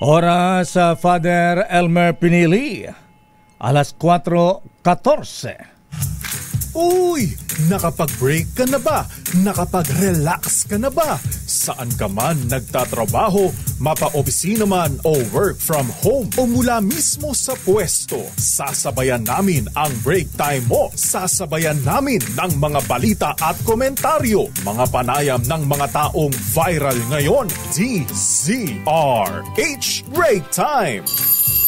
Oras sa Father Elmer Pinili, alas 4:14. Uy! Nakapag-break ka na ba? Nakapag-relax ka na ba? Saan ka man nagtatrabaho, mapa-opisina man o work from home o mula mismo sa pwesto, sasabayan namin ang break time mo. Sasabayan namin ng mga balita at komentaryo, mga panayam ng mga taong viral ngayon. DZRH Break Time!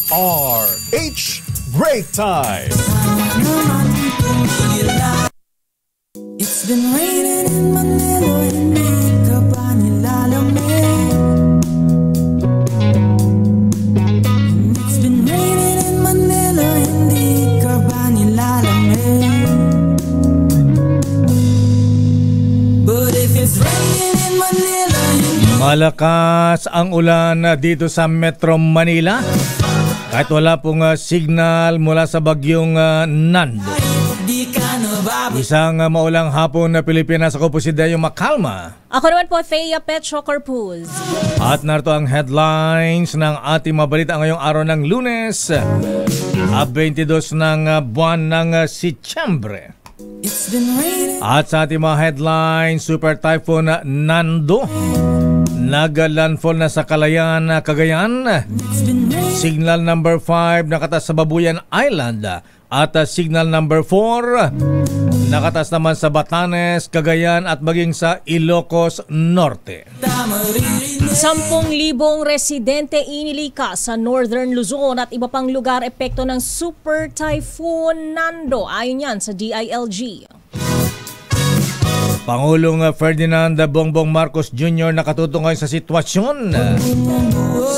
RH Break Time! It's been raining in Manila, hindi ka ba nilalamig? It's been raining in Manila, hindi ka ba nilalamig? But if it's raining in Manila, Malakas ang ulan dito sa Metro Manila. Kahit wala pong signal mula sa bagyong Nando. Isang maulang hapon na Pilipinas. Ako po si Deo Macalma. Ako naman po, Thea Petro Corpuz. At narito ang headlines ng ating mabalita ngayong araw ng Lunes, 22 ng buwan ng Setyembre. At sa ating mga headlines, Super Typhoon Nando nag-landfall na sa Calayan, Cagayan. Signal number 5 nakatas sa Babuyan Island. At signal number 4 nakatas naman sa Batanes, Cagayan at maging sa Ilocos Norte. 10,000 residente inilikas sa Northern Luzon at iba pang lugar epekto ng Super Typhoon Nando. Ayon yan sa DILG. Pangulong Ferdinand Bongbong Marcos Jr. nakatuto ngayon sa sitwasyon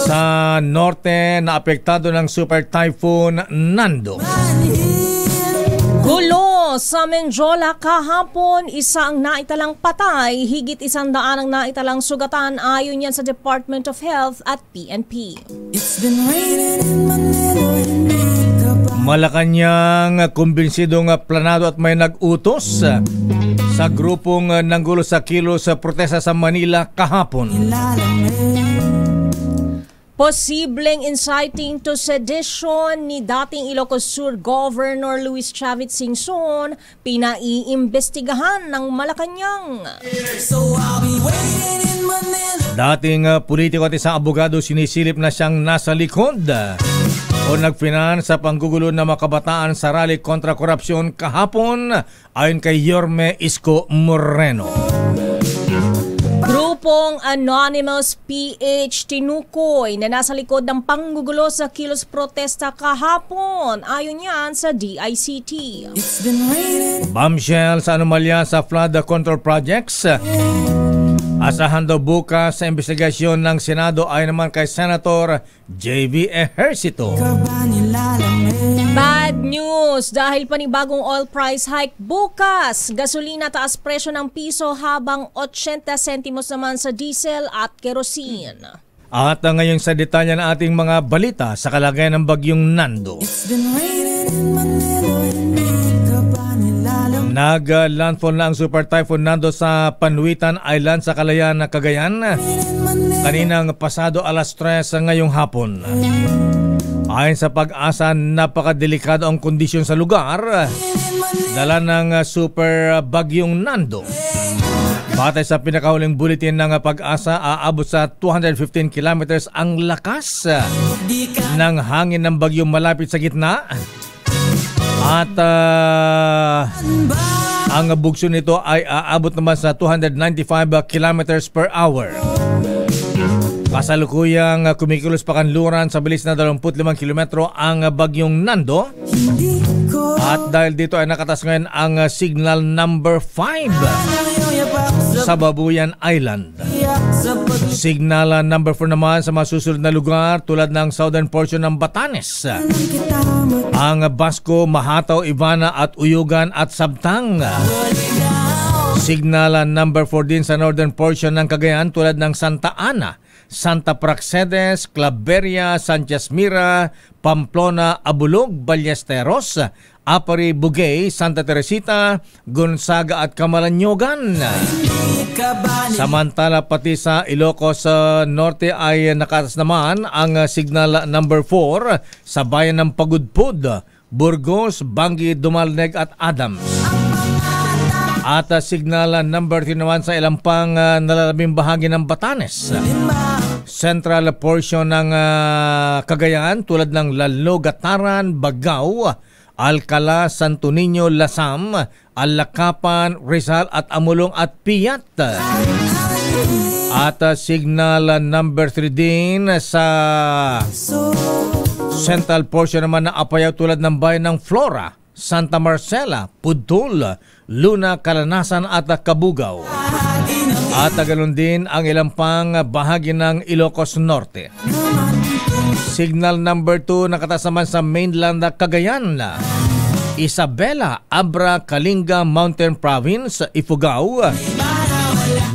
sa norte na apektado ng Super Typhoon Nando. Gulo sa Menjola kahapon, isa ang naitalang patay, higit 100 ang naitalang sugatan ayon yan sa Department of Health at PNP. Malacanang kumbinsidong planado at may nag-utos sa grupong nanggulo sa kilos sa protesta sa Manila kahapon. Posibleng inciting to sedition ni dating Ilocos Sur Governor Luis Chavit Singson, pinaiimbestigahan ng Malacanang. Dating politiko at isang abogado sinisilip na siyang nasa likod o nagfinance sa panggugulo ng mga kabataan sa rally kontra korupsyon kahapon ayon kay Yorme Isko Moreno. Grupong Anonymous PH tinukoy na nasa likod ng panggugulo sa kilos protesta kahapon ayon yan sa DICT. Bombshell sa anomalya sa flood control projects. Asahan daw bukas sa investigasyon ng Senado ay naman kay Senator J.V. Ejercito. Bad news dahil panibagong oil price hike bukas. Gasolina taas presyo ng piso habang 80 sentimos naman sa diesel at kerosene. At ngayon sa detalye ng ating mga balita sa kalagayan ng bagyong Nando. Nag-landfall na ang Super Typhoon Nando sa Panuitan Island sa Calayan, Cagayan. Kaninang pasado alas 3 ngayong hapon. Ayon sa Pag-asa, napakadelikado ang kondisyon sa lugar. Dala ng Super Bagyong Nando. Batay sa pinakahuling bulletin ng Pag-asa, aabot sa 215 kilometers ang lakas ng hangin ng bagyong malapit sa gitna. At ang bugso nito ay aabot naman sa 295 kilometers per hour. Kasalukuyang kumikilos pa kanluran sa bilis na 25 kilometro ang bagyong Nando. At dahil dito ay nakatas ngayon ang signal number 5 sa Babuyan Island. Signal number 4 naman sa mga susunod na lugar tulad ng southern portion ng Batanes, ang Basco, Mahataw, Ivana at Uyugan at Sabtang. Signal number 4 din sa northern portion ng Cagayan tulad ng Santa Ana, Santa Praxedes, Claveria, Sanchez Mira, Pamplona, Abulog, Ballesteros, Apari, Bugay, Santa Teresita, Gonzaga at Camalanyugan. Samantala pati sa Ilocos Norte ay nakatas naman ang signal number 4 sa bayan ng Pagudpud, Burgos, Bangi, Dumalneg at Adams. At signal number 3 naman sa ilang pang nalalabing bahagi ng Batanes. Central portion ng Cagayan tulad ng Lalo, Gataran, Bagao, Alcala, Santo Niño, Lasam, Alacapan, Rizal at Amulong at Piat. At signal number 3 din sa central portion naman ng Apayao tulad ng bayan ng Flora, Santa Marcela, Pudtol, Luna, Kalanasan at Kabugaw. At ganoon din ang ilang pang bahagi ng Ilocos Norte. Signal number 2 nakataas naman sa mainland Cagayan, Isabela, Abra, Kalinga, Mountain Province, Ifugao.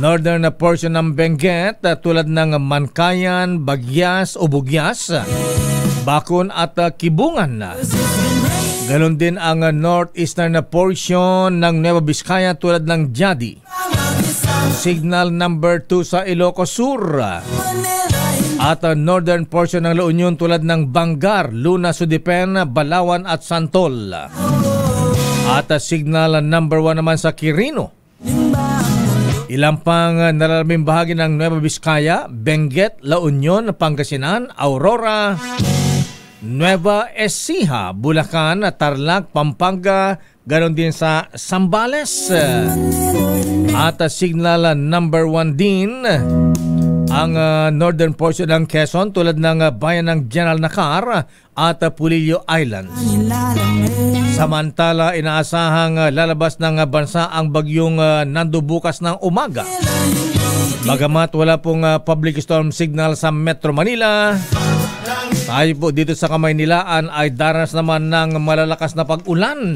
Northern portion ng Benguet tulad ng Mankayan, Bagyas o Bugyas, Bakun at Kibungan. Ganon din ang northeastern portion ng Nueva Vizcaya tulad ng Jadi. Signal number 2 sa Ilocos Sur. At northern portion ng La Union tulad ng Bangar, Luna, Sudipen, Balawan at Santol. At signal number 1 naman sa Quirino. Ilang pang nalalaming bahagi ng Nueva Vizcaya, Benguet, La Union, Pangasinan, Aurora, Nueva Ecija, Bulacan, Tarlac, Pampanga, ganon din sa Zambales. At signal number 1 din ang northern portion ng Quezon tulad ng bayan ng General Nakar at Pulillo Islands. Samantala, inaasahang lalabas ng bansa ang bagyong Nando bukas ng umaga. Bagamat wala pong public storm signal sa Metro Manila, tayo po dito sa Kamaynilaan ay daranas naman ng malalakas na pag-ulan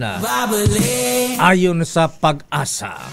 ayon sa Pag-asa.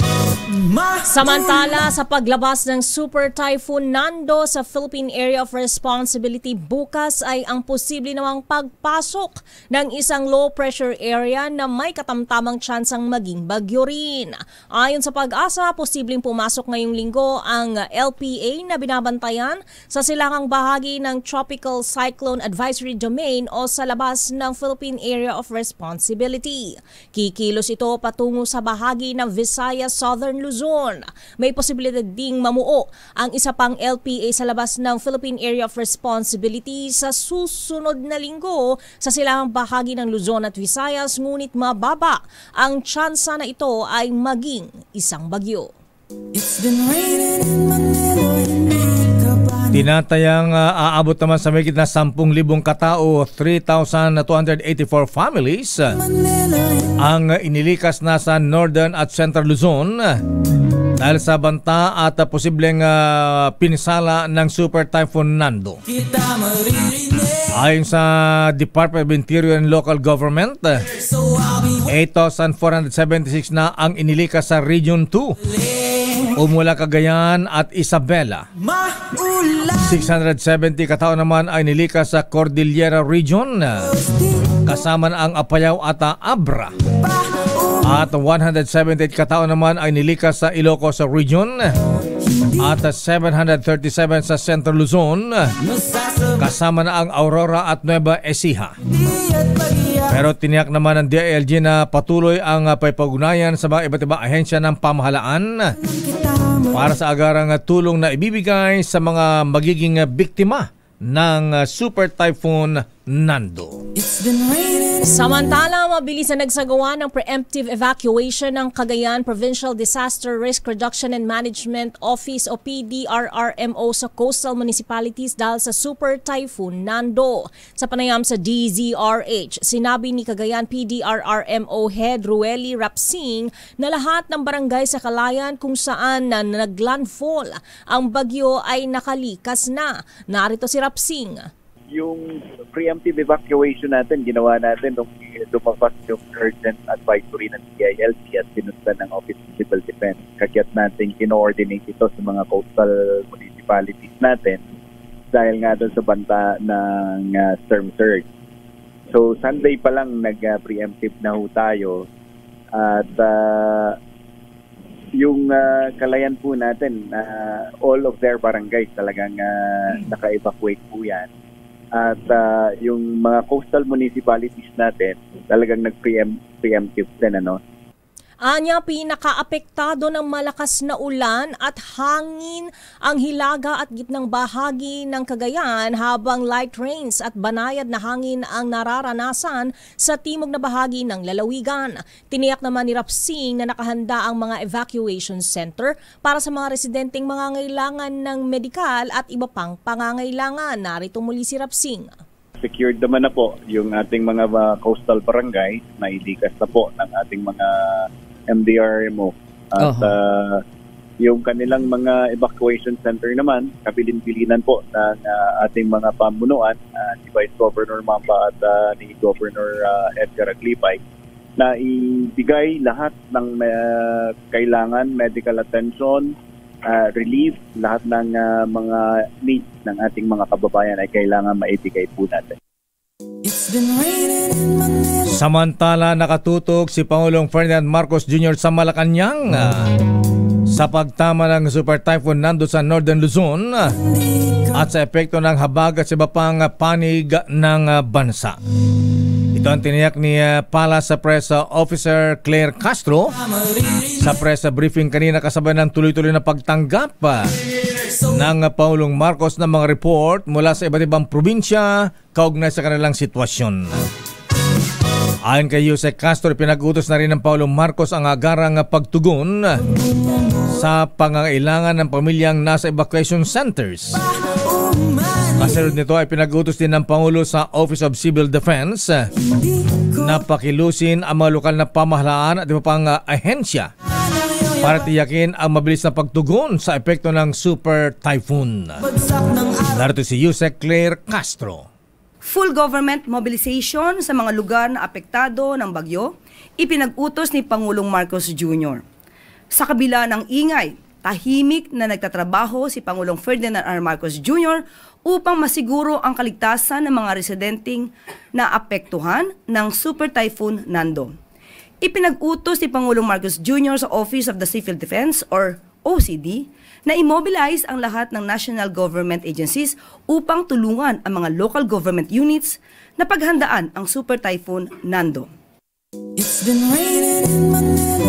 Samantala, sa paglabas ng Super Typhoon Nando sa Philippine Area of Responsibility bukas ay ang posible namang pagpasok ng isang low pressure area na may katamtamang tsansang maging bagyo rin. Ayon sa Pag-asa, posibleng pumasok ngayong linggo ang LPA na binabantayan sa silangang bahagi ng Tropical Cyclone Advisory Domain o sa labas ng Philippine Area of Responsibility. Kikilos ito patungo sa bahagi ng Visayas, Southern Luzon. May posibilidad ding mamuo ang isa pang LPA sa labas ng Philippine Area of Responsibility sa susunod na linggo sa silangang bahagi ng Luzon at Visayas, ngunit mababa ang tsansa na ito ay maging isang bagyo. It's been raining in Manila. Tinatayang aabot naman sa mahigit na 10,000 katao, 3,284 families ang inilikas na sa Northern at Central Luzon dahil sa banta at posibleng pinsala ng Super Typhoon Nando. Ayon sa Department of Interior and Local Government, 8,476 na ang inilikas sa Region 2. Umula, Cagayan at Isabela. 670 katao naman ay nilikas sa Cordillera Region, kasama na ang Apayao at Abra. At 178 katao naman ay nilikas sa Ilocos Region at 737 sa Central Luzon, kasama na ang Aurora at Nueva Ecija. Pero tiniyak naman ng DILG na patuloy ang pagpag-ugnayan sa mga iba't ibang ahensya ng pamahalaan para sa agarang tulong na ibibigay sa mga magiging biktima ng Super Typhoon Nando. Samantala, mabilis na nagsagawa ng preemptive evacuation ng Cagayan Provincial Disaster Risk Reduction and Management Office o PDRRMO sa coastal municipalities dahil sa Super Typhoon Nando. Sa panayam sa DZRH, sinabi ni Cagayan PDRRMO Head Rueli Rapsing na lahat ng barangay sa Calayan kung saan na naglandfall ang bagyo ay nakalikas na. Narito si Rapsing. Yung preemptive evacuation natin, ginawa natin nung lumabas yung urgent advisory ng DILG at pinunta ng Office of Civil Defense. Kagyat natin kino-coordinate ito sa mga coastal municipalities natin dahil nga doon sa banta ng storm surge. So Sunday pa lang nag-preemptive na ho tayo at yung Calayan po natin, all of their barangays talagang naka-evacuate po yan. At yung mga coastal municipalities natin talagang nag-preemptive din, Anya, pinakaapektado ng malakas na ulan at hangin ang Hilaga at gitnang bahagi ng Cagayan habang light rains at banayad na hangin ang nararanasan sa timog na bahagi ng lalawigan. Tiniyak naman ni Rapsing na nakahanda ang mga evacuation center para sa mga residenteng mangangailangan ng medikal at iba pang pangangailangan. Narito muli si Rapsing. Secured naman na po yung ating mga coastal barangay na ilikas na po ng ating mga MDRMO at yung kanilang mga evacuation center naman kabilin-bilinan po ng ating mga pamunuan, si Vice Governor Mamba at ni Governor Edgar Aglipay, na ibigay lahat ng kailangan, medical attention, relief, lahat ng mga needs ng ating mga kababayan ay kailangan maibigay po natin. Samantala, nakatutok si Pangulong Ferdinand Marcos Jr. sa Malacanang sa pagtama ng Super Typhoon Nando sa Northern Luzon at sa epekto ng habagat sa iba pang panig ng bansa. Ito ang tiniyak ni Palace Press Officer Claire Castro sa press briefing kanina kasabay ng tuloy-tuloy na pagtanggap ng Pangulong Marcos ng mga report mula sa iba't ibang probinsya kaugnay sa kanilang sitwasyon. Ayon kay Jose Castro, pinag-utos na rin ng Pangulong Marcos ang agarang pagtugon sa pangangailangan ng pamilyang nasa evacuation centers. Kasunod nito ay pinag-utos din ng Pangulo sa Office of Civil Defense na pakilusin ang mga lokal na pamahalaan at iba pang ahensya para tiyakin ang mabilis na pagtugon sa epekto ng Super Typhoon. Narito si Yusek Claire Castro. Full government mobilization sa mga lugar na apektado ng bagyo, ipinag-utos ni Pangulong Marcos Jr. Sa kabila ng ingay, tahimik na nagtatrabaho si Pangulong Ferdinand R. Marcos Jr. upang masiguro ang kaligtasan ng mga residenteng na apektuhan ng Super Typhoon Nando. Ipinag-utos ni Pangulong Marcos Jr. sa Office of the Civil Defense or OCD na immobilize ang lahat ng national government agencies upang tulungan ang mga local government units na paghandaan ang Super Typhoon Nando.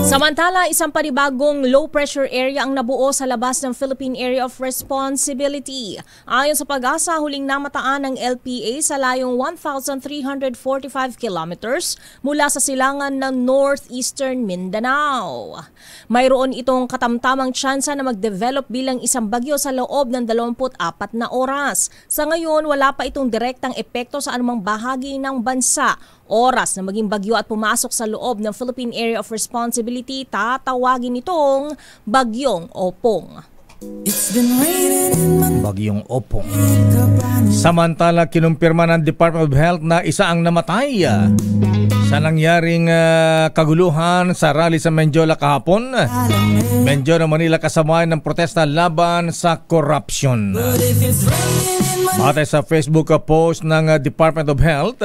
Samantala, isang panibagong low-pressure area ang nabuo sa labas ng Philippine Area of Responsibility. Ayon sa Pag-asa, huling namataan ng LPA sa layong 1,345 kilometers mula sa silangan ng northeastern Mindanao. Mayroon itong katamtamang tsansa na mag-develop bilang isang bagyo sa loob ng 24 na oras. Sa ngayon, wala pa itong direktang epekto sa anumang bahagi ng bansa. Oras na maging bagyo at pumasok sa loob ng Philippine Area of Responsibility, tatawagin itong Bagyong Opong. Bagyong Opong. Samantala, kinumpirma ng Department of Health na isa ang namatay sa nangyaring kaguluhan sa rally sa Menjola kahapon. Menjola, Manila, kasamahan ng protesta laban sa corruption. Batay sa Facebook post ng Department of Health,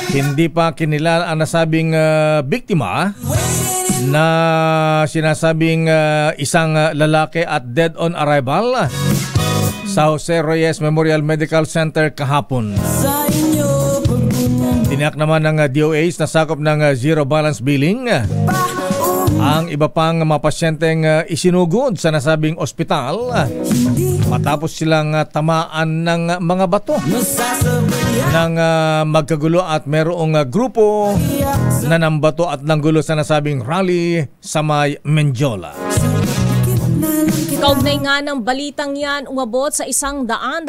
hindi pa kinilala ang nasabing biktima na sinasabing isang lalaki at dead on arrival sa Jose Reyes Memorial Medical Center kahapon. Tiniyak naman ng DOH na sakop ng zero balance billing ang iba pang mga pasyenteng isinugod sa nasabing ospital matapos silang tamaan ng mga bato ng magkagulo at merong grupo na nambato at nanggulo sa nasabing rally sa may Menjola. Kaugnay nga ng balitang yan, umabot sa 121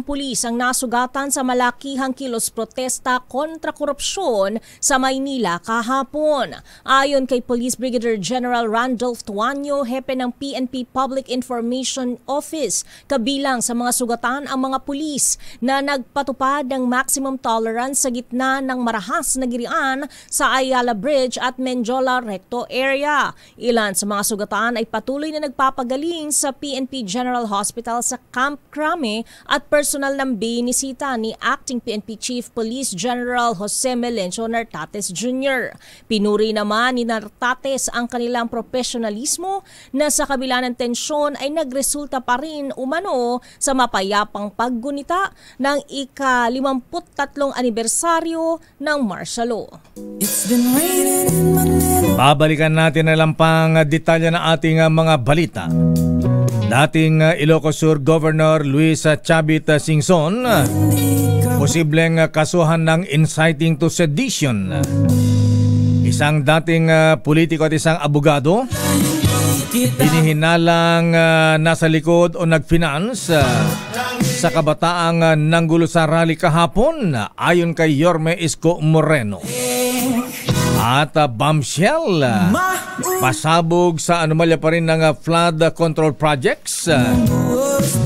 pulis ang nasugatan sa malakihang kilos protesta kontra korupsyon sa Maynila kahapon. Ayon kay Police Brigadier General Randolph Tuanyo, hepe ng PNP Public Information Office, kabilang sa mga sugatan ang mga pulis na nagpatupad ng maximum tolerance sa gitna ng marahas na girian sa Ayala Bridge at Menjola Recto area. Ilan sa mga sugatan ay patuloy na nagpapagaling rin sa PNP General Hospital sa Camp Crame at personal ng binisita ni Acting PNP Chief Police General Jose Melencio Nartates Jr. Pinuri naman ni Nartates ang kanilang profesionalismo na sa kabila ng tensyon ay nagresulta pa rin umano sa mapayapang paggunita ng ika-53 anibersaryo ng martial law. Babalikan natin na lang pang detalye ng ating mga balita. Dating Ilocos Sur Governor Luis Chavit Singson, posibleng kasuhan ng inciting to sedition. Isang dating politiko at isang abogado, binihinalang nasa likod o nag-finance sa kabataang nanggulo sa rally kahapon ayon kay Yorme Isko Moreno. At bombshell, pasabog sa anomalya pa rin ng flood control projects.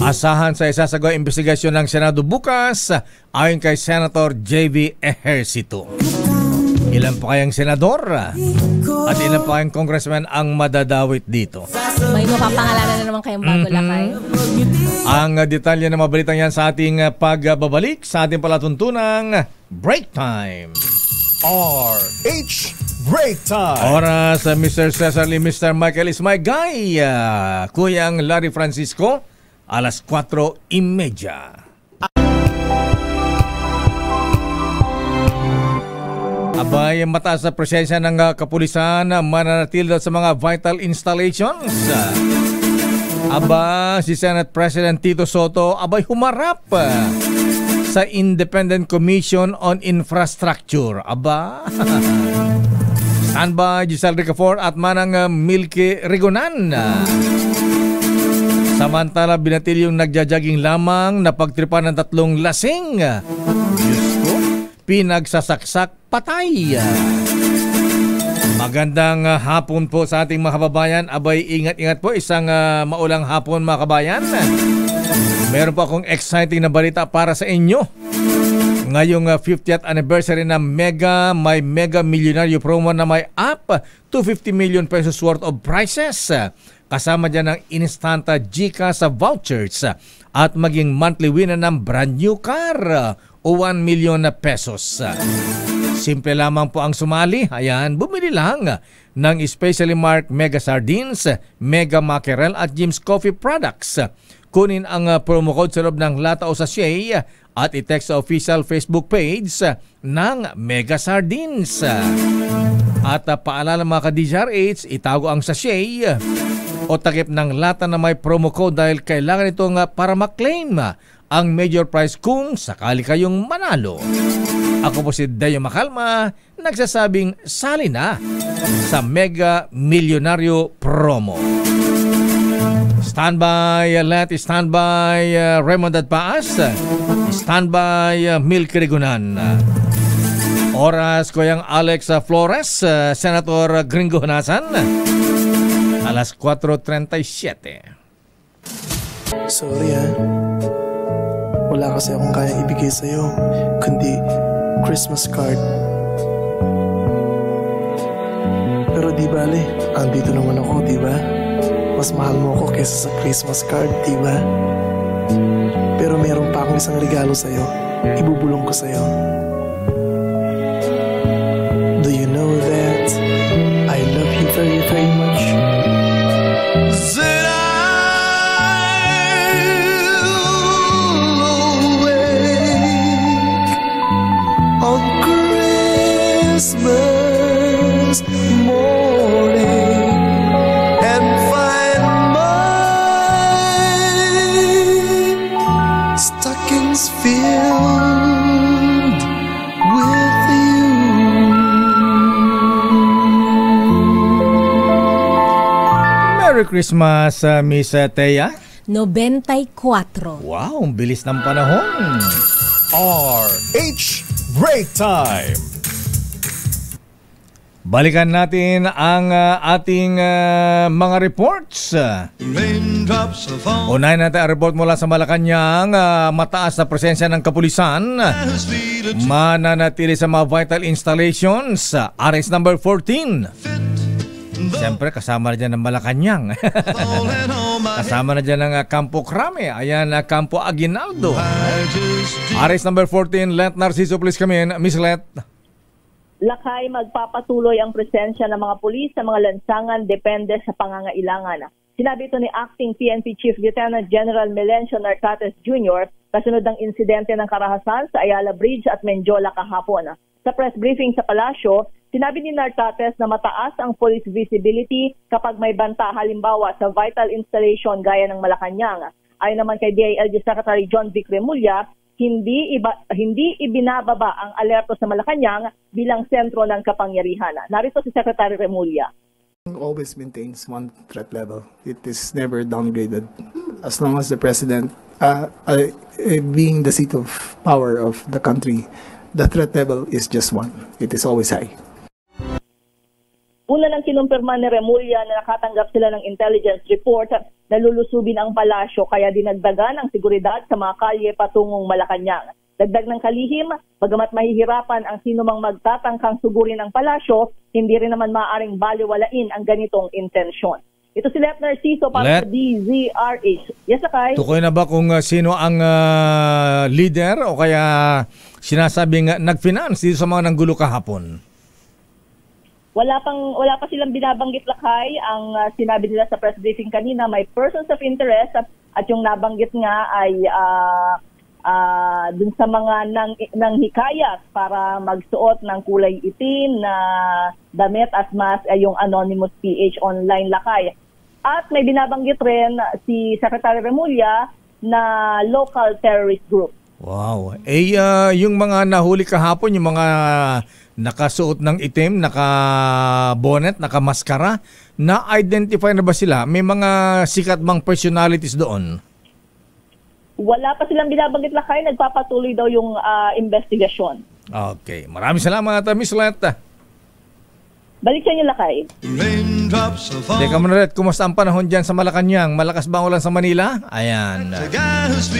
Asahan sa isasagawa investigasyon ng Senado bukas ayon kay Senator J.V. Ejercito. Ilan pa kayang senador at ilan pa kayang congressman ang madadawit dito? May mapapangalanan na naman kayong bago lakay. Ang detalye na mabalitang yan sa ating pagbabalik sa ating palatuntunang Break Time. RH Break Time. Oras, Mr. Cesar Lee, Mr. Michael is my guy. Kuyang Larry Francisco, alas 4:30. Abay, mataas na presensya ng kapulisan mananatil sa mga vital installations. Aba, si Senate President Tito Soto, abay humarap sa Independent Commission on Infrastructure. Aba, standby Giselle Ricafort at manang Milky Rigonan. Samantala, binatil yung nagjajaging lamang na pagtripan ng 3 lasing. Diyos ko, pinagsasaksak patay. Magandang hapon po sa ating mga kababayan. Abay, ingat-ingat po. Isang maulang hapon mga kabayan. Meron po akong exciting na balita para sa inyo. Ngayong 50th anniversary ng may mega milyonaryo promo na may up to 50 million pesos worth of prizes. Kasama dyan ng instant GCash vouchers at maging monthly winner ng brand new car o 1 million pesos. Simple lamang po ang sumali. Ayan, bumili lang ng specially marked Mega Sardines, Mega Mackerel at Jim's Coffee products. Kunin ang promo code sa loob ng lata o sachet at i-text sa official Facebook page ng Mega Sardines. At paalala mga ka-DZRH, itago ang sachet o takip ng lata na may promo code dahil kailangan itong para maklaim ang major prize kung sakali kayong manalo. Ako po si Dayo Macalma, nagsasabing sali na sa Mega Milyonaryo Promo. Standby Let, standby Raymond Adpaas, standby Milky Rigunan. Oras ko yung Alex Flores, Senator Gringo Honasan, alas 4:37. Sorry wala kasi akong kayang ibigay sa'yo, kundi Christmas card. Pero di bale, andito naman ako, di ba? Mas mahal mo ako kaysa sa Christmas card, di ba? Pero meron pa akong isang regalo sa'yo, ibubulong ko sa'yo. Do you know that I love you very, very much? Christmas morning and find my stockings filled with you. Merry Christmas, Miss Thea. 94. Wow, ang bilis ng panahon. RH Break Time. Balikan natin ang ating mga reports. Unahin natin ang report mula sa Malacanang. Mataas na presensya ng kapulisan. Mananatili sa mga vital installations. Arrest number 14. Siyempre, kasama na dyan ng Malacanang. Kasama na dyan ng Campo Crame. Ayan, Campo Aguinaldo. Aris number 14, Let Narciso, please come in. Miss Let. Lakay, magpapatuloy ang presensya ng mga pulis sa mga lansangan depende sa pangangailangan. Sinabi ito ni Acting PNP Chief Lieutenant General Melencio Narcates Jr. kasunod ng insidente ng karahasan sa Ayala Bridge at Menjola kahapon. Sa press briefing sa palasyo, sinabi ni Narcates na mataas ang police visibility kapag may banta halimbawa sa vital installation gaya ng Malacanang. Ayon naman kay DILG Secretary John Vic Remulla, hindi ibinababa ang alerto sa Malacanang bilang sentro ng kapangyarihan. Narito si Secretary Remulla. Always maintains one threat level. It is never downgraded. As long as the president, being the seat of power of the country, the threat level is just one. It is always high. Una nang kinumpirma ni Remulla na nakatanggap sila ng intelligence report na lulusubin ang palasyo kaya dinagdagan ang seguridad sa mga kalye patungong Malacanang. Dagdag ng kalihim, bagamat mahihirapan ang sinumang magtatangkang sugurin ang palasyo, hindi rin naman maaaring baliwalain ang ganitong intensyon. Ito si Let Narciso para sa DZRH. Yes, Akay? Tukoy na ba kung sino ang leader o kaya sinasabing nag-finance dito sa mga nanggulo kahapon? Wala pa silang binabanggit, Lakay. Ang sinabi nila sa press briefing kanina, may persons of interest at yung nabanggit nga ay dun sa mga nang hikayat para magsuot ng kulay itim na damit at mask ay yung Anonymous PH online, Lakay. At may binabanggit rin si Secretary Remulla na local terrorist group. Wow. Yung mga nahuli kahapon, yung mga nakasuot ng itim, naka-bonnet, naka-maskara, na-identify na ba sila? May mga sikat bang personalities doon? Wala pa silang binabanggit, Lakay. Nagpapatuloy daw yung investigasyon. Okay. Maraming salamat, Miss Let. Balik sa inyo, Lakay. Teka muna ulit, kumusta ang panahon dyan sa Malacanang? Malakas ba ang ulan sa Manila? Ayan.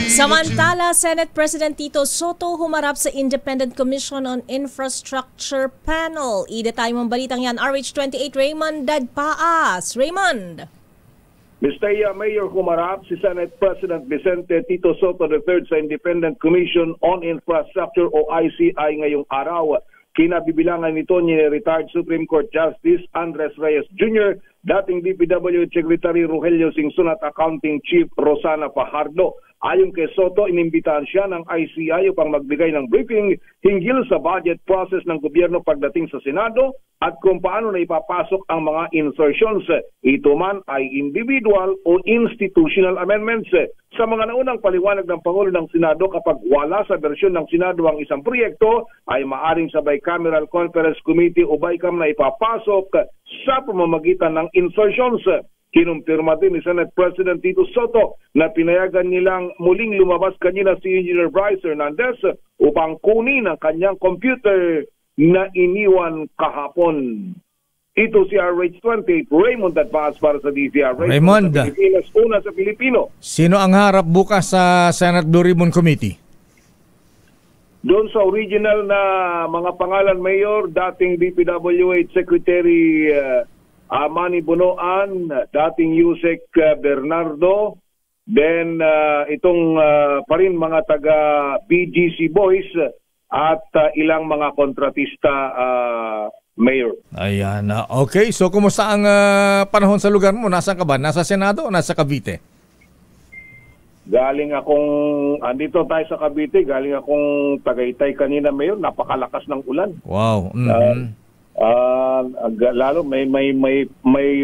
Samantala, Senate President Tito Soto humarap sa Independent Commission on Infrastructure Panel. I-detay mong balitang yan, RH28 Raymond Dagpaas. Raymond! Mr. Mayor, humarap si Senate President Vicente Tito Soto III sa Independent Commission on Infrastructure o ICI ngayong araw. Kinabibilangan nito ni retired Supreme Court Justice Andres Reyes Jr., dating DPWH Secretary Rogelio Singson at Accounting Chief Rosana Fajardo. Ayon kay Soto, inimbitahan siya ng ICI upang magbigay ng briefing hinggil sa budget process ng gobyerno pagdating sa Senado at kung paano na ipapasok ang mga insertions. Ito man ay individual o institutional amendments. Sa mga naunang paliwanag ng Pangulo ng Senado, kapag wala sa bersyon ng Senado ang isang proyekto, ay maaring sa Bicameral Conference Committee o BICAM na ipapasok sa pamamagitan ng insertions. Kinumpirma din ni Senate President Tito Soto na pinayagan nilang muling lumabas kanina si Engineer Bryce Hernandez upang kunin ang kanyang computer na iniwan kahapon. Ito si RH28 Raymond Dagpaas para sa DZRH. Raymond, sa Pilipinas, una sa Pilipino. Sino ang harap bukas sa Senate Blue Ribbon Committee? Doon sa original na mga pangalan, Mayor, dating DPWH Secretary Manny Bonoan, dating Yusek Bernardo, then itong pa rin mga taga BGC Boys at ilang mga kontratista, Mayor. Ayan. Okay, so kumusta ang panahon sa lugar mo? Nasaan ka ba? Nasa Senado o nasa Cavite? Galing akong, andito tayo sa Cavite, galing akong Tagaytay kanina, Mayor, napakalakas ng ulan. Wow. Lalo may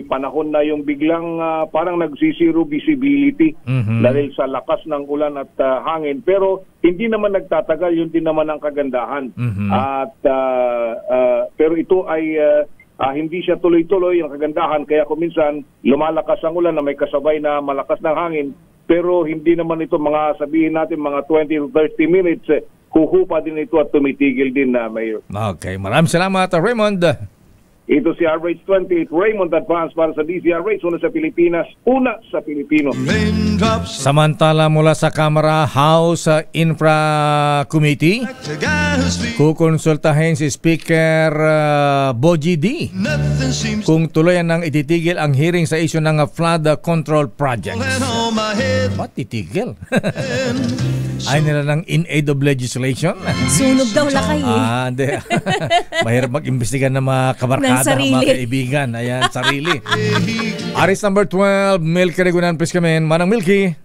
panahon na yung biglang parang nagsisiro visibility dahil sa lakas ng ulan at hangin, pero hindi naman nagtatagal, yun din naman ang kagandahan. At pero ito ay hindi siya tuloy-tuloy ang kagandahan, kaya kung minsan lumalakas ang ulan na may kasabay na malakas ng hangin, pero hindi naman ito mga sabihin natin mga 20 to 30 minutes, huhupa din ito at tumitigil din na, Mayor. Okay, maraming salamat, Raymond. Ito si RH28 Raymond Advance para sa DZRH, una sa Pilipinas, una sa Pilipino. Samantala mula sa Kamara House Infra Committee, kukonsultahin si Speaker Boji D kung tuluyan nang ititigil ang hearing sa issue ng flood control project. Ba't titigil? Ay nila ng in aid of legislation. Sunog daw lakay eh. Hindi. Mahirap mag-imbestiga ng mga kabarkada, ng mga kaibigan. Ayan, sarili. Aris number 12, Milky Regunan, please come in. Manang Milky.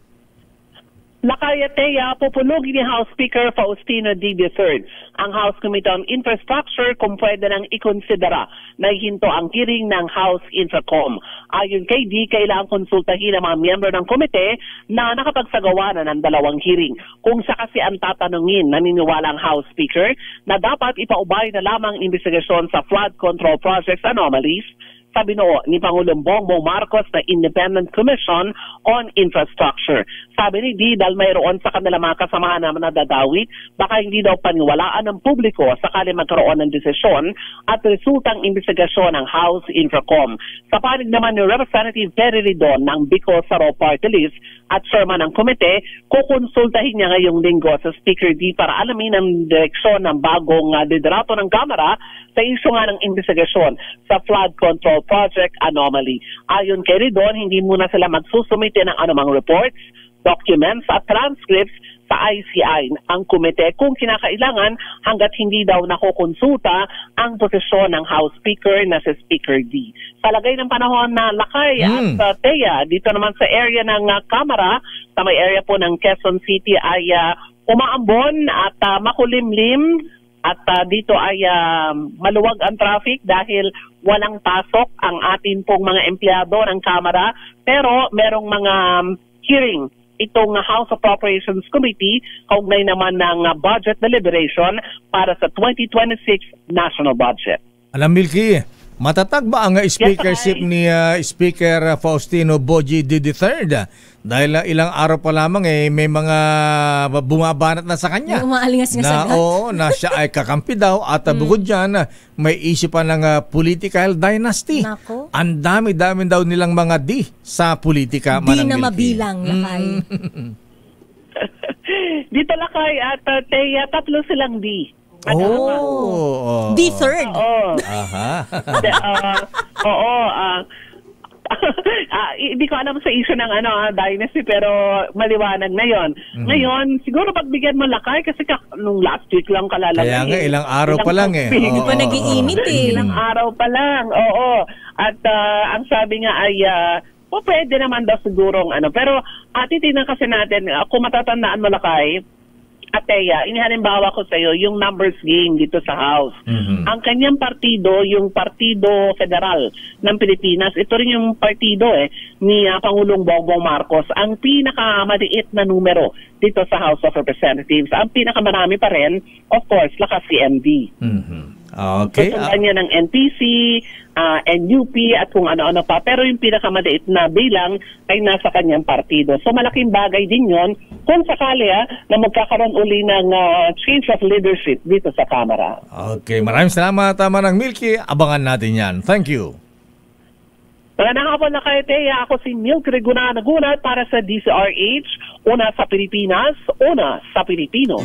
Nakayateya, pupulugin ni House Speaker Faustino D. III ang House Committee on Infrastructure kung pwede nang ikonsidera na ihinto ang hearing ng House Infracom. Ayon kay D, kailangang konsultahin ang mga miyembro ng komite na nakapagsagawa na ng dalawang hearing. Kung sa kasi ang tatanungin, naniniwala ang House Speaker na dapat ipaubay na lamang investigasyon sa flood control projects anomalies sa binuo ni Pangulong Bongbong Marcos na Independent Commission on Infrastructure. Sabi ni D, dahil mayroon sa kanila mga kasamahan na nadadawit, baka hindi daw paniwalaan ng publiko sakali magkaroon ng desisyon at resultang investigasyon ng House Infracom. Sa panig naman ni Representative Terry Ridon ng Bicol Saro Party List at chairman ng komite, kukonsultahin niya ngayong linggo sa Speaker D para alamin ang direksyon ng bagong liderato ng Kamara sa isyu nga ng investigasyon sa flood control project anomaly. Ayon kay Ridon, hindi muna sila magsusumite ng anumang reports, documents at transcripts sa ICI ang komite kung kinakailangan hanggat hindi daw nakukonsulta ang posisyon ng House Speaker na si Speaker D. Sa lagay ng panahon na lakay at Teya, dito naman sa area ng Kamara, sa may area po ng Quezon City ay umaambon at makulimlim at dito ay maluwag ang traffic dahil walang pasok ang atin pong mga empleyado ng Kamara, pero merong mga hearing itong House Appropriations Committee kaugnay naman ng budget deliberation para sa 2026 national budget. Alam Milky, matatag ba ang speakership ni Speaker Faustino Boji III? Dahil ilang araw pa lamang may mga bumabanat na sa kanya. Umaalingas nga sagat. Na siya ay kakampi daw at bukod dyan, may issue pa ng political dynasty. Nako. Ang dami-dami daw nilang mga di sa politika. Di na mabilang, lakay. Dito lakay at Teya, tatlo silang di. The third. Hindi ko alam sa issue ng dynasty pero maliwanag na yon. Ngayon, siguro pagbigyan mo lakay kasi nung last week lang kalalagay. Kaya nga, ilang araw pa lang eh. Hindi pa nag-iinit eh. Ilang araw pa lang, oo. At ang sabi nga ay pwede naman daw sigurong pero titignan kasi natin, kung matatandaan mo lakay, Ateya, inihalimbawa ko sa iyo yung numbers game dito sa House. Ang kanyang partido, yung Partido Federal ng Pilipinas, ito rin yung partido ni Pangulong Bongbong Marcos, ang pinakamaliit na numero dito sa House of Representatives. Ang pinakamarami pa rin, of course, lakas si MD. Okay. Kasundan niya ng NPC, NUP at kung ano-ano pa. Pero yung pinakamaliit na bilang ay nasa kanyang partido. So malaking bagay din yon kung sakali na magkakaroon uli ng change of leadership dito sa Kamara. Okay, maraming salamat Manang Milky. Abangan natin yan. Thank you. Magandang hapon na kayo, Teya. Ako si Milky Regunan nagunat para sa DZRH. Una sa Pilipinas, una sa Pilipino.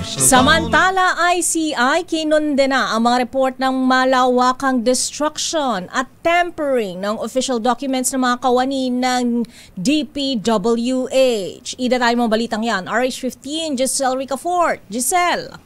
Samantala, ICI kinondena ang mga report ng malawakang destruction at tampering ng official documents ng mga kawani ng DPWH. Ida tayo mga balitang yan. RH15, Giselle Ricafort. Giselle.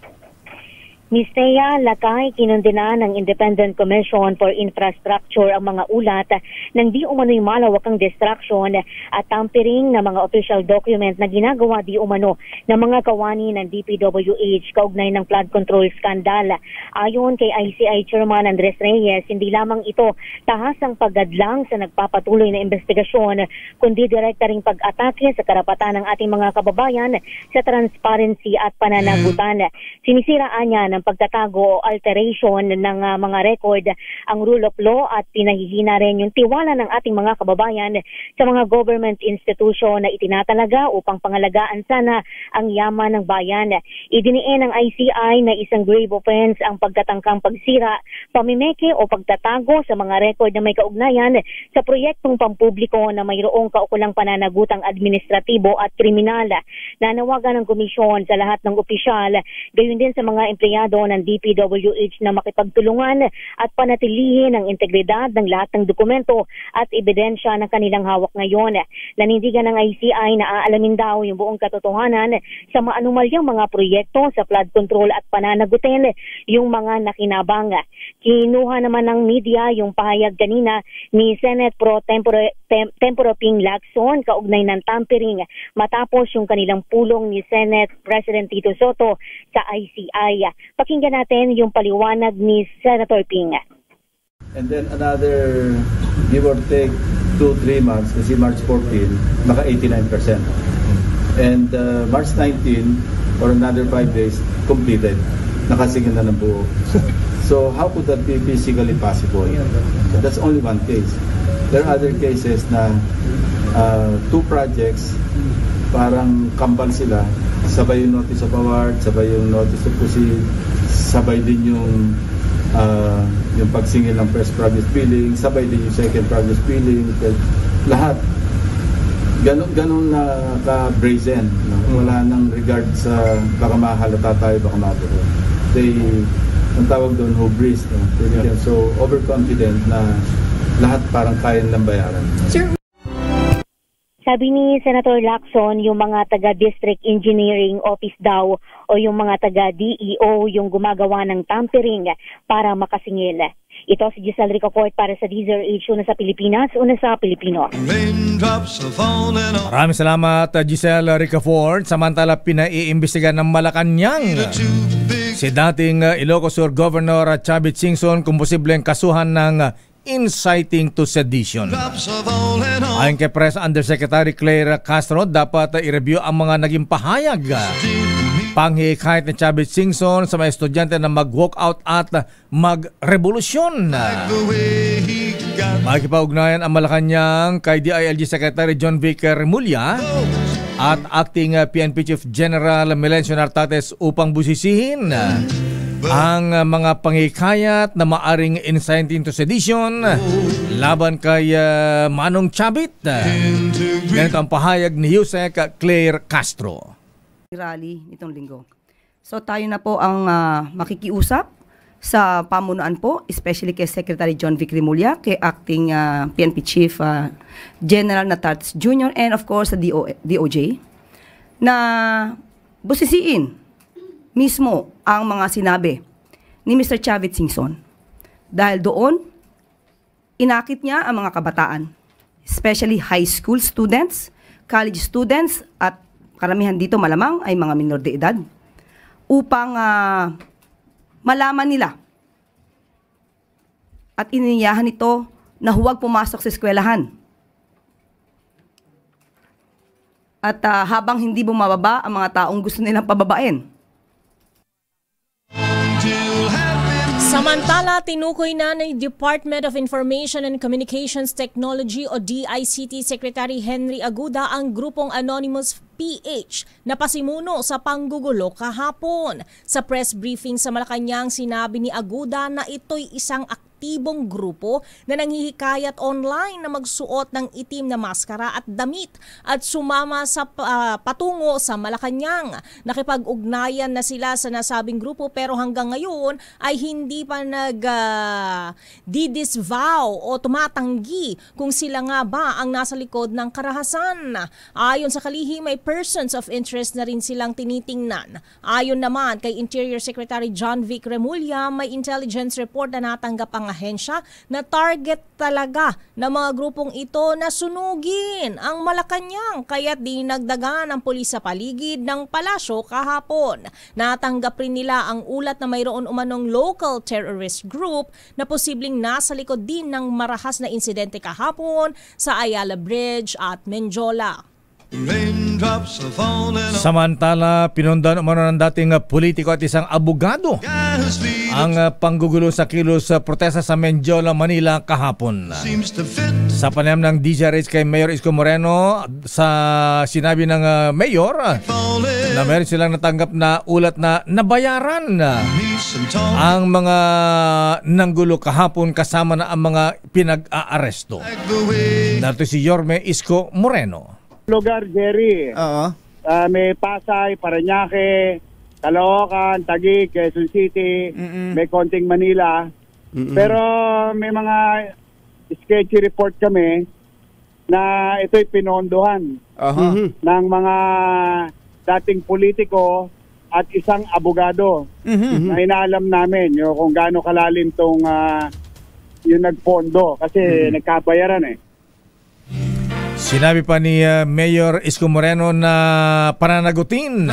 Ms. Teya, lakay kinondena ng Independent Commission for Infrastructure ang mga ulat ng di umano'y malawakang destruction at tampering ng mga official document na ginagawa di umano ng mga kawani ng DPWH kaugnay ng flood control scandal. Ayon kay ICI Chairman Andres Reyes, hindi lamang ito tahasang paggadlang sa nagpapatuloy na investigasyon, kundi direkta ring pag-atake sa karapatan ng ating mga kababayan sa transparency at pananagutan. Sinisiraan niya na ng pagtatago o alteration ng mga record ang rule of law at pinahihina rin yung tiwala ng ating mga kababayan sa mga government institution na itinatalaga upang pangalagaan sana ang yaman ng bayan. Idiniin ng ICI na isang grave offense ang pagkatangkang pagsira, pamimeke o pagtatago sa mga record na may kaugnayan sa proyektong pampubliko na mayroong kaukulang pananagutang administratibo at kriminal. Nanawagan ng komisyon sa lahat ng opisyal, gayon din sa mga empleyado ng DPWH na makipagtulungan at panatilihin ang integridad ng lahat ng dokumento at ebidensya na kanilang hawak ngayon. Nanindigan ng ICI na aalamin daw yung buong katotohanan sa maanumalyang mga proyekto sa flood control at pananagutin yung mga nakinabang. Kinuha naman ng media yung pahayag kanina ni Senate Pro Tempore Ping Lacson kaugnay ng tampering matapos yung kanilang pulong ni Senate President Tito Soto sa ICI. Pakinggan natin yung paliwanag ni Senator Ping. And then another, give or take 2-3 months, kasi March 14, naka 89%. And March 19, or another 5 days, completed. Nakasingin na ng buo. So how could that be physically possible? That's only one case. There are other cases na 2 projects, parang kambal sila, sabay yung notice of award, sabay yung notice of proceed, sabay din yung pagsingil ng first progress billing, sabay din yung second progress billing, lahat. Ganun na ka-brazen. No? Wala nang regard sa baka mahalata tayo, baka mabuo. Ang tawag doon, hubris. No? So, overconfident na lahat parang kaya nilang bayaran. Sir, sabi ni Senator Lacson, yung mga taga-district engineering office daw o yung mga taga-DEO yung gumagawa ng tampering para makasingil. Ito si Giselle Ricafort para sa DZRH, una sa Pilipinas, una sa Pilipino. Maraming salamat Giselle Ricafort. Samantala pinaiimbestigan ng Malacanang si dating Ilocos Sur Governor Chavit Singson kung posibleng kasuhan ng inciting to sedition. Ayon kay Press Undersecretary Claire Castro, dapat i-review ang mga naging pahayag panghihikayat ni Chavit Singson sa mga estudyante na mag-walkout at mag-revolusyon. Makikipag-ugnayan ang Malacanang kay DILG Secretary John Vic Remulla at Acting PNP Chief General Melencio Nartates upang busisihin ang mga panghihikayat na maaring inciting to sedition laban kay Manong Chavit. Ganito ang pahayag ni Yusek Claire Castro. Rally nitong linggo. So tayo na po ang makikiusap sa pamunuan po, especially kay Secretary John Vic Remulla, kay Acting PNP Chief General Nartates Jr. and of course sa DOJ na busisiin mismo ang mga sinabi ni Mr. Chavit Singson. Dahil doon, inakit niya ang mga kabataan, especially high school students, college students, at karamihan dito malamang ay mga minor de edad, upang malaman nila at iniyahan ito na huwag pumasok sa eskwelahan. At habang hindi bumababa ang mga taong gusto nilang pababain. Samantala, tinukoy na ng Department of Information and Communications Technology o DICT Secretary Henry Aguda ang grupong Anonymous PH na pasimuno sa panggugulo kahapon. Sa press briefing sa Malacanang, sinabi ni Aguda na ito'y isang aktibong grupo na nanghihikayat online na magsuot ng itim na maskara at damit at sumama sa patungo sa Malacanang. Nakipag-ugnayan na sila sa nasabing grupo pero hanggang ngayon ay hindi pa didisvow o tumatanggi kung sila nga ba ang nasa likod ng karahasan. Ayon sa kalihim, may persons of interest na rin silang tinitingnan. Ayon naman kay Interior Secretary John Vic Remulla, may intelligence report na natanggap ang ahensya na target talaga ng mga grupong ito na sunugin ang Malacanang, kaya't dinagdagan ang pulis sa paligid ng palasyo kahapon. Natanggap rin nila ang ulat na mayroon umanong local terrorist group na posibleng nasa likod din ng marahas na insidente kahapon sa Ayala Bridge at Menjola. Samantala, pinundan umano ng dating politiko at isang abogado ang panggugulo sa kilos protesta sa Mendiola, Manila kahapon. Sa panayam ng DZRH kay Mayor Isko Moreno, sa sinabi ng mayor na meron silang natanggap na ulat na nabayaran ang mga nanggulo kahapon kasama na ang mga pinag-aaresto. Narito si Yorme Isko Moreno. Lugar, Jerry. May Pasay, Parañaque, Caloocan, Taguig, Quezon City, may konting Manila. Pero may mga sketchy report kami na ito'y pinondohan ng mga dating politiko at isang abogado na inaalam namin kung gaano kalalim tong yung nagpondo kasi nagkabayaran eh. Sinabi pa ni Mayor Isko Moreno na pananagutin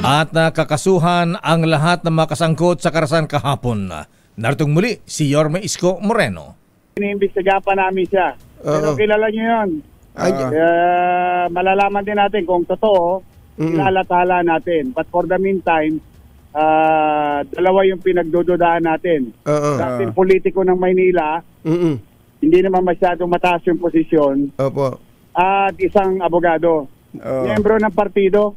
at kakasuhan ang lahat ng mga kasangkot sa karahasan kahapon. Naritong muli si Yorme Isko Moreno. Iniimbestiga pa namin siya. Pero kilala niyo yun. Malalaman din natin kung totoo, ilalathala natin. But for the meantime, dalawa yung pinagdududaan natin. Dating politiko ng Maynila, hindi naman masyadong mataas yung posisyon. At isang abogado. Miyembro ng partido.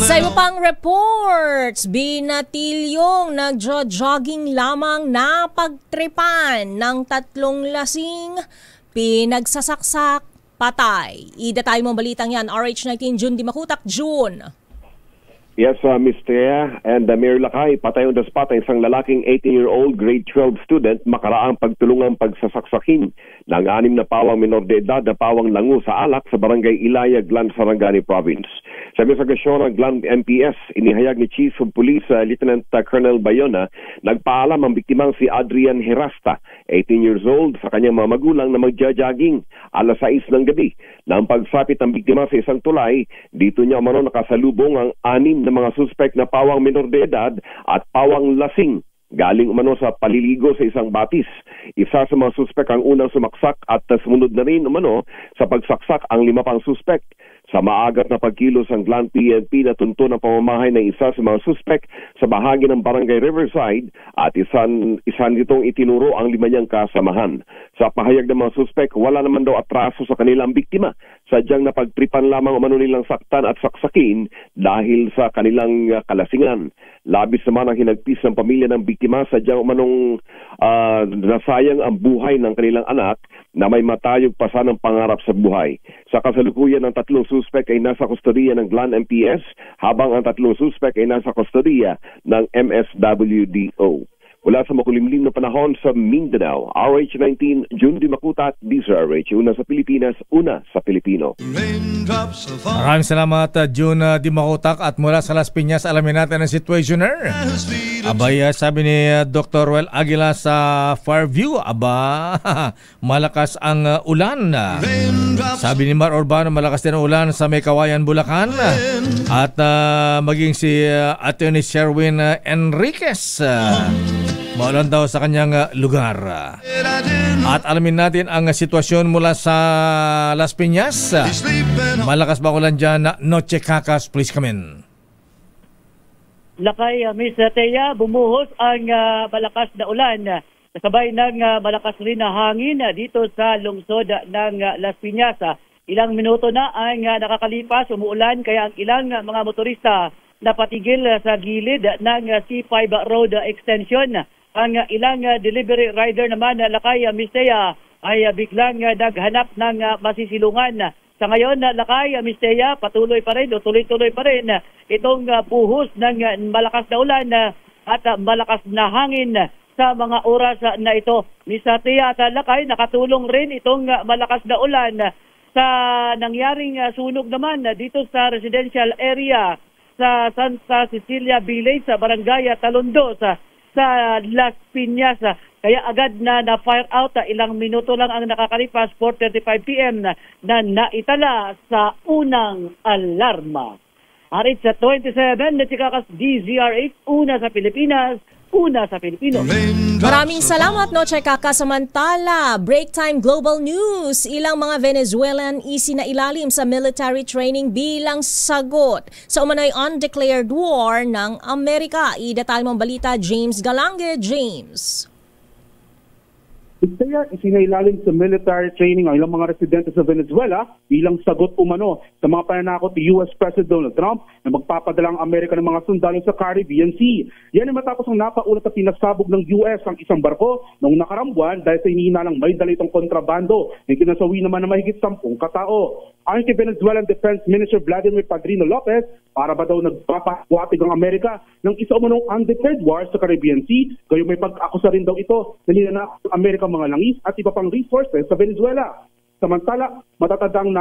Sa iba pang reports, binatilyong nagjo-jogging lamang napagtripan ng 3 lasing, pinagsasaksak, patay. Idatay mo balitang yan, RH19 June Di Makutak, June. Yes, Ms. Thea and Mayor Lakay, patay on the spot ang isang lalaking 18-year-old grade 12 student makaraang pagtulungang pagsasaksakin ng 6 na pawang minor de edad na pawang lango sa alak sa barangay Ilaya, Glan, Sarangani Province. Sa investigasyon ng Glan MPS, inihayag ni Chief of Police Lieutenant Colonel Bayona, nagpaalam ang biktimang si Adrian Herasta, 18 years old, sa kanyang mga magulang na magja-jogging alas 6 ng gabi. Nang pagsapit ng biktima sa isang tulay, dito niya umano nakasalubong ang 6 na mga suspect na pawang minor de edad at pawang lasing galing umano sa paliligo sa isang batis. Isa sa mga suspect ang unang sumaksak at sumunod na rin umano sa pagsaksak ang 5 pang suspect. Sa maagat na pagkilos ang Glan PNP na tunto ng pamamahay ng isa sa mga suspect sa bahagi ng Barangay Riverside at isan nitong itinuro ang 5 niyang kasamahan. Sa pahayag ng mga suspect, wala naman daw atraso sa kanilang biktima. Sadyang napagtripan lamang umano nilang saktan at saksakin dahil sa kanilang kalasingan. Labis naman ang hinagpis ng pamilya ng biktima, sadyang umanong nasayang ang buhay ng kanilang anak na may matayog pa sanang pangarap sa buhay. Sa kasalukuyan ng 3 suspect ay nasa kustodiya ng Glan MPS habang ang 3 suspect ay nasa kustodiya ng MSWDO. Mula sa makulimlim na panahon sa Mindanao, RH19 June Di Makutat, DZRH, una sa Pilipinas, una sa Pilipino. Maraming salamat June Di Makutak, at mula sa Las Piñas alamin natin ang situationer. Abay, sabi ni Dr. Ruel Aguila sa Fairview, malakas ang ulan. Sabi ni Mar Urbano, malakas din ang ulan sa May Kawayan, Bulacan. At maging si Attorney Sherwin Enriquez, maulan daw sa kanyang lugar. At alamin natin ang sitwasyon mula sa Las Piñas. Malakas ba ulan dyan? Noche Cacas, please come in. Lakay, Miss Thea, bumuhos ang malakas na ulan. Kasabay ng malakas rin na hangin dito sa lungsod ng Las Piñas. Ilang minuto na ang nakakalipas, umuulan, kaya ang ilang mga motorista napatigil sa gilid ng C5 Road Extension. Ang ilang delivery rider naman, Lakay, Miss Thea, ay biglang naghanap ng masisilungan. Sa ngayon, Lakay, Miss Thea, patuloy pa rin o tuloy-tuloy pa rin itong buhos ng malakas na ulan at malakas na hangin sa mga oras na ito. Miss Thea at Lakay, nakatulong rin itong malakas na ulan sa nangyaring sunog naman dito sa residential area sa Santa Cecilia Village sa Barangay Talondos sa Las Piñas. Kaya agad na na-fire out, ilang minuto lang ang nakakalipas, 4:35 p.m. na naitala sa unang alarma. Arit sa 27 na Chikakas DZRH, una sa Pilipinas, una sa Pilipino. Maraming salamat, Noche Kaka. Samantala, break time global news. Ilang mga Venezuelan isinailalim sa military training bilang sagot sa umano'y undeclared war ng Amerika. Idetalye mong balita, James Galange. James. Kaya isinailalim sa military training ang ilang mga residente sa Venezuela bilang sagot umano sa mga pananakot ni US President Donald Trump na magpapadala ang Amerika ng mga sundalo sa Caribbean Sea. Yan ay matapos ang napaulat na pinasabog ng US ang isang barko noong nakarang buwan dahil sa hinihinalang may dalitong kontrabando na kinasawi naman na mahigit 10 katao. Ayon kay Venezuelan Defense Minister Vladimir Padrino Lopez, para ba daw nagpapawatig ang Amerika ng isa umanong undeclared war sa Caribbean Sea, gayon may pag-akusa rin daw ito na ninanakot ang Amerika mga langis at iba pang resources sa Venezuela. Samantala, matatandang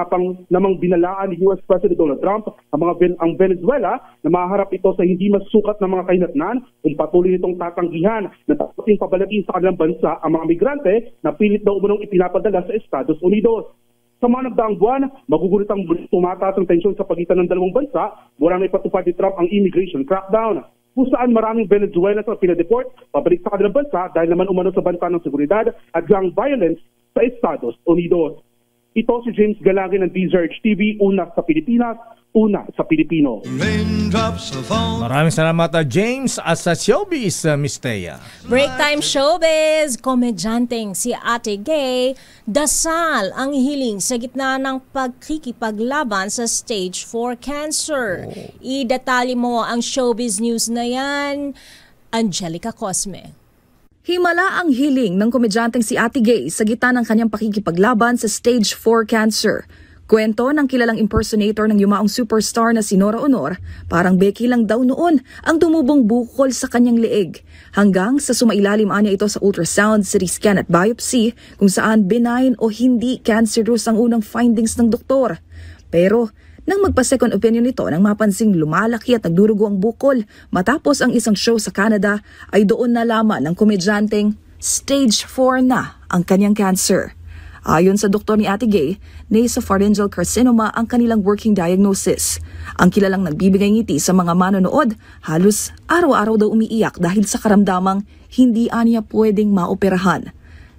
namang binalaan ni US President Donald Trump ang Venezuela na maharap ito sa hindi masukat na mga kahinatnan kung patuloy nitong tatanggihan na tapusin pabalakin sa kanilang bansa ang mga migrante na pilit daw umunong ipinapadala sa Estados Unidos. Sa mga nagdaang buwan, magugulitang tumataas ang tensyon sa pagitan ng dalawang bansa mula na ipatupad ni Trump ang immigration crackdown, kung saan maraming Venezuelans na pinadeport pabalik sa kanilang bansa dahil naman umano sa banta ng seguridad at gang violence sa Estados Unidos. Ito si James Galange ng DZRH TV, una sa Pilipinas, una sa Pilipino. Maraming salamat, James, at sa showbiz, Miss Thea. Break time showbiz. Komedyanteng si Ate Gay, dasal ang hiling sa gitna ng pagkikipaglaban sa stage 4 cancer. Idetalye mo ang showbiz news na yan, Angelica Cosme. Himala ang hiling ng komedyanteng si Ate Gay sa gitna ng kanyang pakikipaglaban sa stage 4 cancer. Kwento ng kilalang impersonator ng yumaong superstar na si Nora Honor, parang Becky lang daw noon ang tumubong bukol sa kanyang leeg. Hanggang sa sumailalim niya ito sa ultrasound, CT scan at biopsy kung saan benign o hindi cancerous ang unang findings ng doktor. Pero nang magpa-second opinion ito nang mapansing lumalaki at nagdurugo ang bukol matapos ang isang show sa Canada, ay doon nalaman ng komedyanteng stage 4 na ang kanyang cancer. Ayon sa doktor ni Ate Gay, nasopharyngeal carcinoma ang kanilang working diagnosis. Ang kilalang nagbibigay ngiti sa mga manonood, halos araw-araw daw umiiyak dahil sa karamdamang hindi aniya pwedeng maoperahan.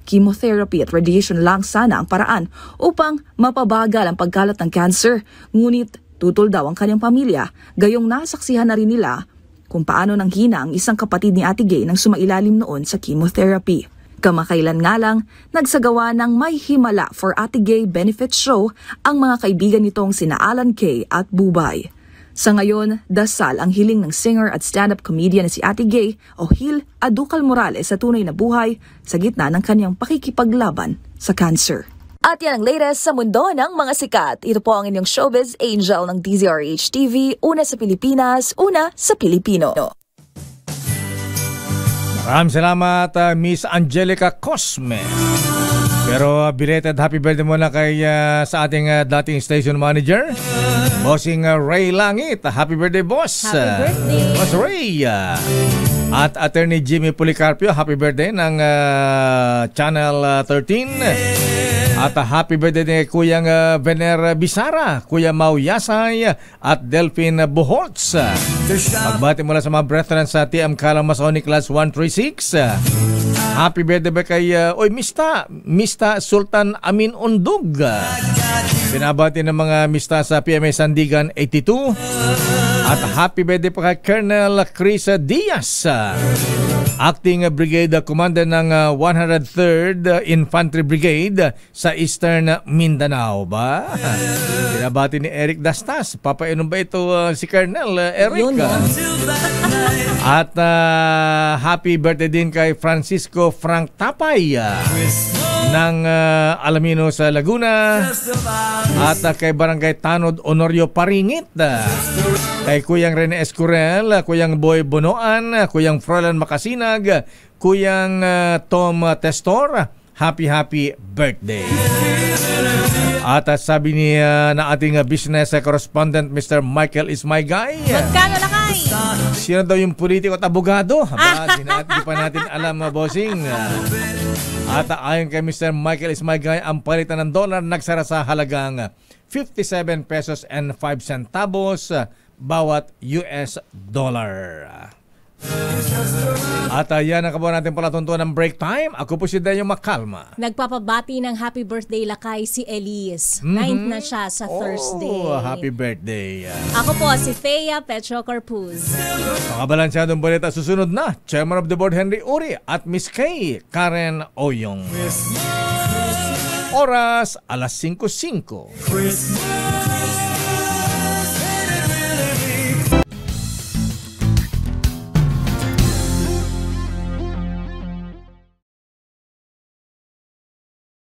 Chemotherapy at radiation lang sana ang paraan upang mapabagal ang pagkalat ng cancer. Ngunit tutol daw ang kanyang pamilya, gayong nasaksihan na rin nila kung paano nanghina ang isang kapatid ni Ate Gay nang sumailalim noon sa chemotherapy. Kamakailan nga lang, nagsagawa ng May Himala for Ate Gay benefit show ang mga kaibigan nitong sina Alan Kay at Bubay. Sa ngayon, dasal ang hiling ng singer at stand-up comedian na si Ate Gay o Hil Aducal Morales sa tunay na buhay sa gitna ng kanyang pakikipaglaban sa cancer. At yan ang latest sa mundo ng mga sikat. Ito po ang inyong showbiz angel ng DZRH TV, una sa Pilipinas, una sa Pilipino. Maraming salamat, Miss Angelica Cosme. Pero belated happy birthday muna kay sa ating dating station manager, Bossing Ray Langit. Happy birthday, boss. Happy birthday. Boss Ray. At Attorney Jimmy Policarpio, happy birthday ng Channel 13. At happy birthday ni Kuyang Vener Bisara, Kuya Mau Yasay at Delphine Buholtz. Magbati mula sa mga brethren sa TM Kalamazoo Class 136. Happy birthday ba kay Mista Sultan Amin Undug. Binabati ng mga Mista sa PMA Sandigan 82. At happy birthday pa kay Colonel Chris Diaz, Acting Brigade Commander ng 103rd Infantry Brigade sa Eastern Mindanao ba? Binabati ni Eric Dastas. Papainom ba ito si Colonel Eric? At happy birthday din kay Francisco Frank Tapay ng Alamino sa Laguna. At kay Barangay Tanod Honorio Paringit. Kay Kuyang Rene Escurel, Kuyang Boy Bonoan, Kuyang Frolan Makasinag, Kuyang Tom Testor, happy birthday. At sabi ni na ating business correspondent Mr. Michael Ismaygay, magkano lakay? Sino daw yung politiko at abogado? Di pa natin alam, bossing. At ayon kay Mr. Michael Ismaygay, ang palitan ng dollar nagsara sa halagang 57 pesos and 5 centavos bawat US dollar. At yan ang kabuhan natin palatuntuan ng break time. Ako po si Dayo Makalma. Nagpapabati ng happy birthday lakay si Elise. 9th na siya sa Thursday. Happy birthday. Ako po si Thea Petro Corpuz. Mga balansyadong balita susunod na. Chairman of the Board Henry Uri at Miss Kay Karen Oyong. Oras 5:05.